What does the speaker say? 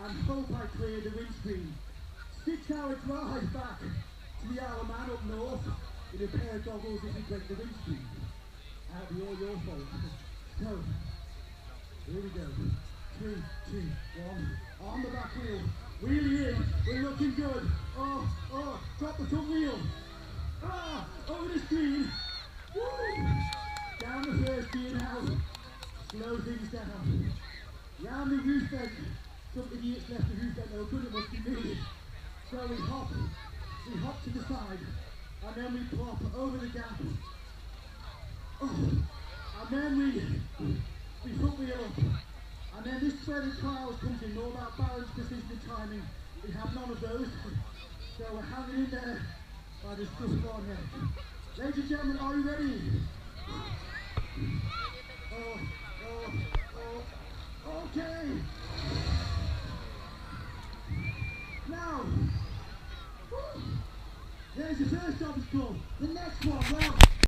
and hope I clear the windscreen. 6-hour drive back to the Isle of Man up north in a pair of goggles if we break the windscreen. That'll be all your fault. So, here we go. 3, 2, 1. On the back wheel. Wheelie in. We're looking good. Oh, drop the front wheel. Over the screen. Woo! Down the first gear now. Slow things down. Round the roof vent. Some idiots left the roof vent open. It must be me. So we hop to the side, and then we plop over the gap. And then we front wheel up. And then this is where the trials comes in, all about balance, precision and timing. We have none of those. So we're hanging in there by the stuff on here. Ladies and gentlemen, are you ready? Okay. Now, there's the first obstacle. The next one, well,